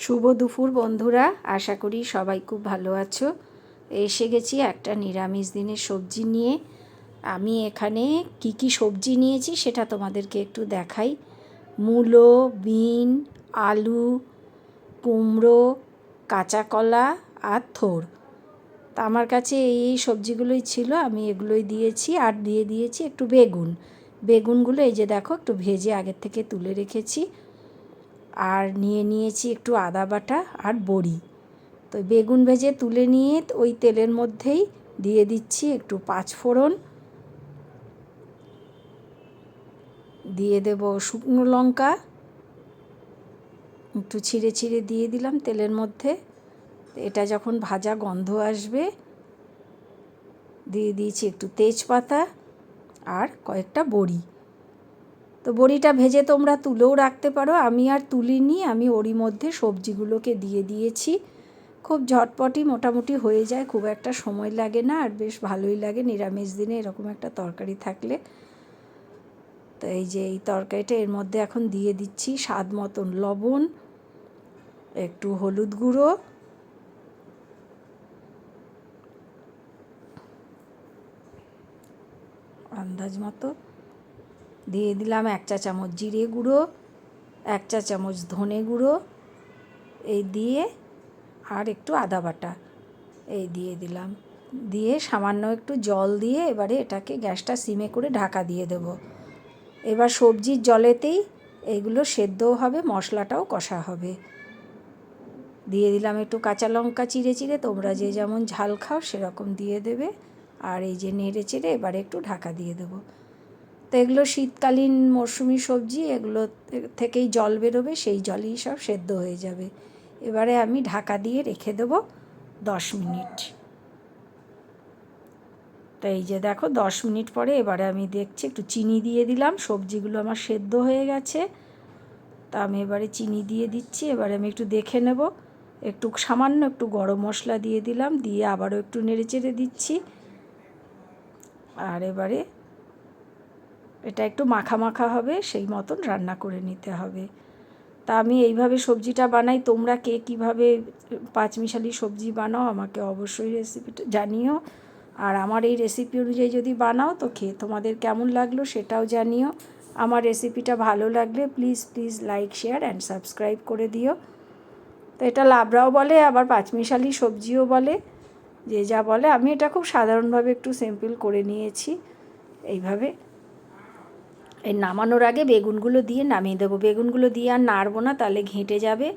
শুভ দুপুর বন্ধুরা, আশা করি সবাই খুব ভালো আছো। এসে গেছি একটা নিরামিষ দিনের সবজি নিয়ে। আমি এখানে কি কি সবজি নিয়েছি সেটা তোমাদেরকে একটু দেখাই। মূলো, বিন, আলু, কুমড়ো, কাঁচা কলা আর থোর। তা আমার কাছে এই সবজিগুলোই ছিল, আমি এগুলোই দিয়েছি। আর দিয়ে দিয়েছি একটু বেগুনগুলো এই যে দেখো একটু ভেজে আগের থেকে তুলে রেখেছি। আর নিয়েছি একটু আদা বাটা আর বড়ি। তো বেগুন ভেজে তুলে নিয়ে ওই তেলের মধ্যেই দিয়ে দিচ্ছি একটু পাঁচফোড়ন, দিয়ে দেব শুকনো লঙ্কা, একটু ছিঁড়ে ছিঁড়ে দিয়ে দিলাম তেলের মধ্যে। এটা যখন ভাজা গন্ধ আসবে দিয়ে দিয়েছি একটু তেজপাতা আর কয়েকটা বড়ি। তো বড়িটা ভেজে তোমরা তুলেও রাখতে পারো, আমি আর তুলিনি, আমি ওরই মধ্যে সবজিগুলোকে দিয়ে দিয়েছি। খুব ঝটপটই মোটামুটি হয়ে যায়, খুব একটা সময় লাগে না, আর বেশ ভালোই লাগে নিরামিষ দিনে এরকম একটা তরকারি থাকলে। তো এই যে এই তরকারিটা এর মধ্যে এখন দিয়ে দিচ্ছি স্বাদ মতন লবণ, একটু হলুদ গুঁড়ো, আন্দাজ মতো দিয়ে দিলাম 1 চা চামচ জিরে গুঁড়ো, 1 চা চামচ ধনে গুঁড়ো, এই দিয়ে আর একটু আদা বাটা এই দিয়ে দিলাম। দিয়ে সামান্য একটু জল দিয়ে এবারে এটাকে গ্যাসটা সিমে করে ঢাকা দিয়ে দেব। এবার সবজির জলেতেই এইগুলো সেদ্ধও হবে, মশলাটাও কষা হবে। দিয়ে দিলাম একটু কাঁচা লঙ্কা চিড়ে চিড়ে, তোমরা যে যেমন ঝাল খাও সেরকম দিয়ে দেবে। আর এই যে নেড়ে চেড়ে এবারে একটু ঢাকা দিয়ে দেবো। তো এগুলো শীতকালীন মরশুমি সবজি, এগুলো থেকেই জল বেরোবে, সেই জলেই সব সেদ্ধ হয়ে যাবে। এবারে আমি ঢাকা দিয়ে রেখে দেবো 10 মিনিট। তো এই যে দেখো 10 মিনিট পরে এবারে আমি দেখছি একটু চিনি দিয়ে দিলাম, সবজিগুলো আমার সেদ্ধ হয়ে গেছে। তা আমি এবারে চিনি দিয়ে দিচ্ছি। এবারে আমি একটু দেখে নেব, একটু সামান্য একটু গরম মশলা দিয়ে দিলাম, দিয়ে আবারও একটু নেড়ে চেড়ে দিচ্ছি। আর এবারে এটা একটু মাখা মাখা হবে, সেই মতন রান্না করে নিতে হবে। তা আমি এইভাবে সবজিটা বানাই, তোমরা কে কীভাবে পাঁচমিশালি সবজি বানাও আমাকে অবশ্যই রেসিপিটা জানিও। আর আমার এই রেসিপি অনুযায়ী যদি বানাও তো খেয়ে তোমাদের কেমন লাগলো সেটাও জানিও। আমার রেসিপিটা ভালো লাগলে please like, share and subscribe করে দিও। তো এটা লাবড়াও বলে, আবার পাঁচমিশালি সবজিও বলে, যে যা বলে। আমি এটা খুব সাধারণভাবে একটু সিম্পল করে নিয়েছি এইভাবে। এই নামানোর আগে বেগুনগুলো দিয়ে নামিয়ে দেবো। বেগুনগুলো দিয়ে আর নাড়বো না, তাহলে ঘেঁটে যাবে।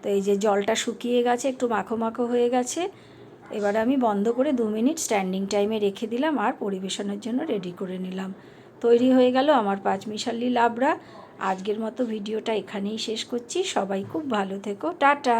তো এই যে জলটা শুকিয়ে গেছে, একটু মাখো মাখো হয়ে গেছে। এবার আমি বন্ধ করে 2 মিনিট স্ট্যান্ডিং টাইমে রেখে দিলাম আর পরিবেশনের জন্য রেডি করে নিলাম। তৈরি হয়ে গেল আমার পাঁচমিশালি লাবড়া। আজকের মতো ভিডিওটা এখানেই শেষ করছি। সবাই খুব ভালো থেকো, টাটা।